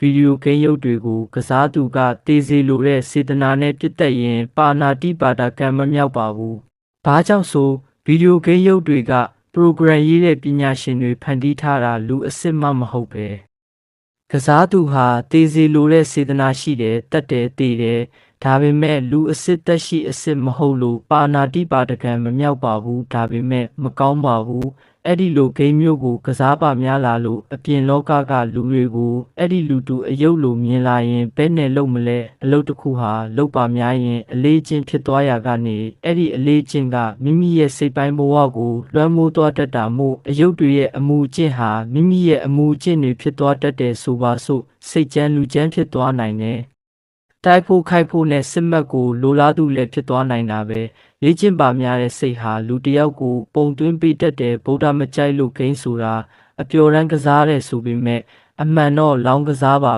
ဗီဒီယိုဂိမ်းရုပ်တွေကိုကစားသူကတေးစေလိုတဲ့စေတနာနဲ့ပြစ်တက်ရင်ပါဏာတိပါဒကံမမြောက်ပါဘူး။ဘာကြောင့်ဆိုဗီဒီယိုဂိမ်းရုပ်တွေက ပရိုဂရမ်ရေးတဲ့ပညာရှင်တွေဖန်တီးထားတာလူအစစ်မှမဟုတ်ပဲ။ကစားသူဟာတေးစေလိုတဲ့စေတနာရှိတယ်တက်တယ်တေးတယ်ဒါပေမဲ့လူအစစ်တက်ရှိအစစ်မဟုတ်လို့ပါဏာတိပါဒကံမမြောက်ပါဘူးဒါပေမဲ့မကောင်းပါဘူးအဲ့ဒီလိုဂိမ်းမျိုးကိုကစားပါများလာလို့အပြင်လောကကလူတွေကိုအဲ့ဒီလူတူအယုတ်လိုမြင်လာရင်ဘယ်နဲ့လုံးမလဲအလုပ်တစ်ခုဟာလုပ်ပါများရင်အလေးချင်းဖြစ်သွားရကနေအဲ့ဒီအလေးချင်းကမိမိရဲ့စိတ်ပိုင်းဘဝကိုလွှမ်းမိုးသွားတတ်တာမို့အယုတ်တွေရဲ့အမူအကျင့်ဟာမိမိရဲ့အမူအကျင့်တွေဖြစ်သွားတတ်တယ်ဆိုပါစို့စိတ်ကြမ်းလူကြမ်းဖြစ်သွားနိုင်တယ်တိုက်ဖို့ခိုက်ဖို့နဲ့စစ်မှတ်ကိုလိုလားသူလည်းဖြစ်သွားနိုင်တာပဲလေ့ကျင့်ပါများတဲ့စိတ်ဟာလူတစ်ယောက်ကိုပုံသွင်းပေးတတ်တဲ့ဗုဒ္ဓမကြိုက်လို့ဂိမ်းဆိုတာအပျော်ရမ်းကစားတဲ့ဆိုပေမဲ့အမှန်တော့လောင်းကစားပါ